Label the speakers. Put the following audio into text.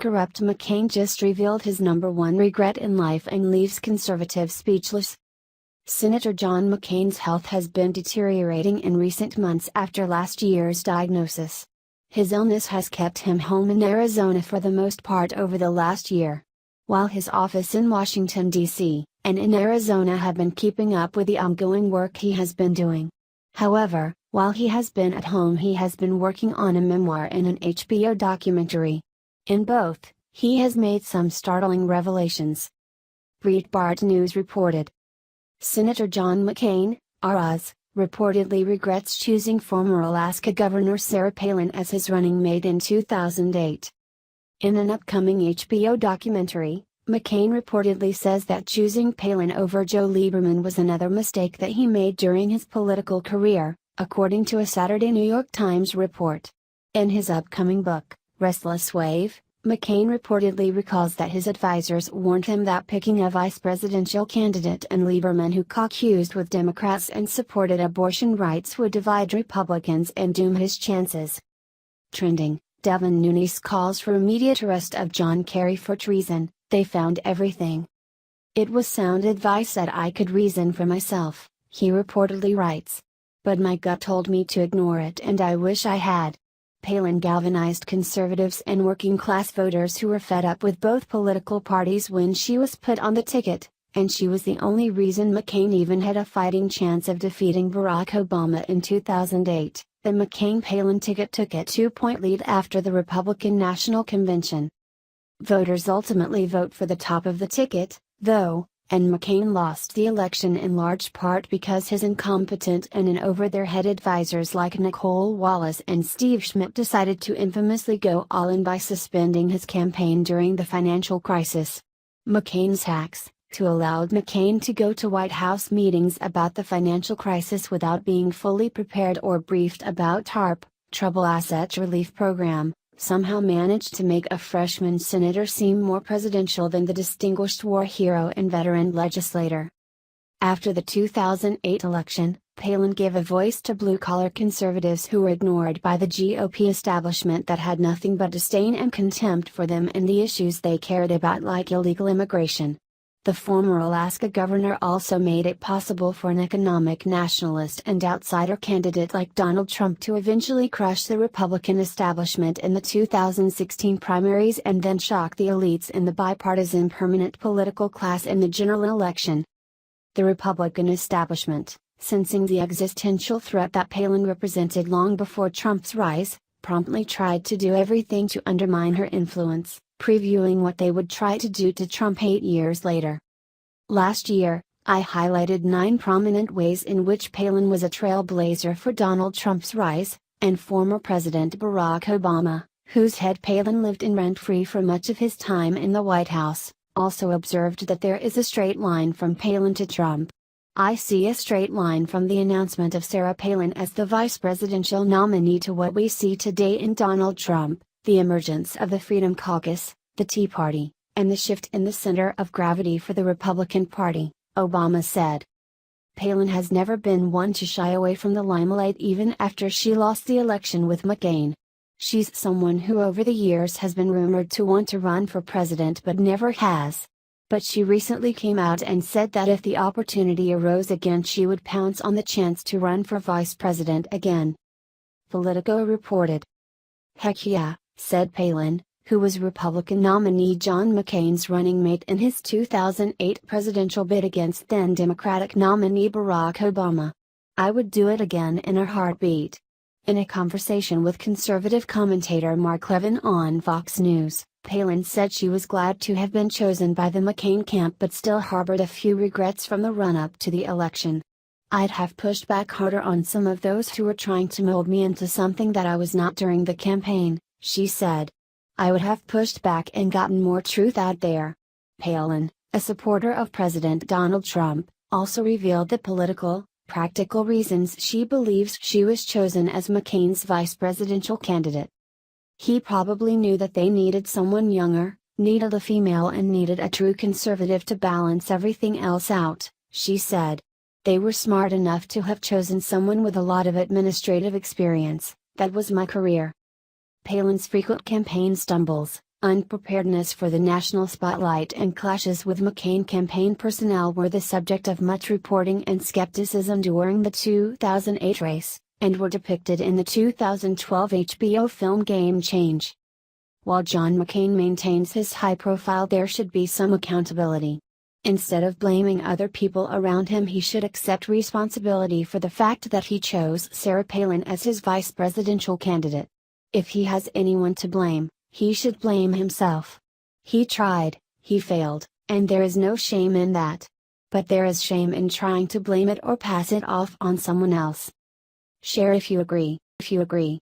Speaker 1: Corrupt McCain just revealed his #1 regret in life and leaves conservatives speechless. Senator John McCain's health has been deteriorating in recent months after last year's diagnosis. His illness has kept him home in Arizona for the most part over the last year. While his office in Washington, D.C., and in Arizona have been keeping up with the ongoing work he has been doing. However, while he has been at home, he has been working on a memoir and an HBO documentary. In both, he has made some startling revelations. Breitbart News reported. Senator John McCain, ROS, reportedly regrets choosing former Alaska Governor Sarah Palin as his running mate in 2008. In an upcoming HBO documentary, McCain reportedly says that choosing Palin over Joe Lieberman was another mistake that he made during his political career, according to a Saturday New York Times report. In his upcoming book, Restless Wave, McCain reportedly recalls that his advisors warned him that picking a vice presidential candidate and Lieberman who caucused with Democrats and supported abortion rights would divide Republicans and doom his chances. Trending, Devin Nunes calls for immediate arrest of John Kerry for treason. They found everything. It was sound advice that I could reason for myself, he reportedly writes. But my gut told me to ignore it, and I wish I had. Palin galvanized conservatives and working-class voters who were fed up with both political parties when she was put on the ticket, and she was the only reason McCain even had a fighting chance of defeating Barack Obama in 2008. The McCain-Palin ticket took a 2-point lead after the Republican National Convention. Voters ultimately vote for the top of the ticket, though, and McCain lost the election in large part because his incompetent and in-over-their-head advisors like Nicole Wallace and Steve Schmidt decided to infamously go all-in by suspending his campaign during the financial crisis. McCain's hacks, too, allowed McCain to go to White House meetings about the financial crisis without being fully prepared or briefed about TARP, Troubled Asset Relief Program, somehow managed to make a freshman senator seem more presidential than the distinguished war hero and veteran legislator. After the 2008 election, Palin gave a voice to blue-collar conservatives who were ignored by the GOP establishment that had nothing but disdain and contempt for them and the issues they cared about, like illegal immigration. The former Alaska governor also made it possible for an economic nationalist and outsider candidate like Donald Trump to eventually crush the Republican establishment in the 2016 primaries and then shock the elites in the bipartisan permanent political class in the general election. The Republican establishment, sensing the existential threat that Palin represented long before Trump's rise, promptly tried to do everything to undermine her influence, previewing what they would try to do to Trump 8 years later. Last year, I highlighted 9 prominent ways in which Palin was a trailblazer for Donald Trump's rise, and former President Barack Obama, whose head Palin lived in rent-free for much of his time in the White House, also observed that there is a straight line from Palin to Trump. I see a straight line from the announcement of Sarah Palin as the vice presidential nominee to what we see today in Donald Trump, the emergence of the Freedom Caucus, the Tea Party, and the shift in the center of gravity for the Republican Party, Obama said. Palin has never been one to shy away from the limelight even after she lost the election with McCain. She's someone who over the years has been rumored to want to run for president but never has. But she recently came out and said that if the opportunity arose again, she would pounce on the chance to run for vice president again. Politico reported. "Heck yeah," said Palin, who was Republican nominee John McCain's running mate in his 2008 presidential bid against then Democratic nominee Barack Obama. "I would do it again in a heartbeat." In a conversation with conservative commentator Mark Levin on Fox News, Palin said she was glad to have been chosen by the McCain camp but still harbored a few regrets from the run-up to the election. "I'd have pushed back harder on some of those who were trying to mold me into something that I was not during the campaign," she said. "I would have pushed back and gotten more truth out there." Palin, a supporter of President Donald Trump, also revealed the political, practical reasons she believes she was chosen as McCain's vice presidential candidate. "He probably knew that they needed someone younger, needed a female, and needed a true conservative to balance everything else out," she said. "They were smart enough to have chosen someone with a lot of administrative experience. That was my career." Palin's frequent campaign stumbles, Unpreparedness for the national spotlight and clashes with McCain campaign personnel were the subject of much reporting and skepticism during the 2008 race, and were depicted in the 2012 HBO film Game Change. While John McCain maintains his high profile, there should be some accountability. Instead of blaming other people around him, he should accept responsibility for the fact that he chose Sarah Palin as his vice presidential candidate. If he has anyone to blame, he should blame himself. He tried, he failed, and there is no shame in that. But there is shame in trying to blame it or pass it off on someone else. Share if you agree.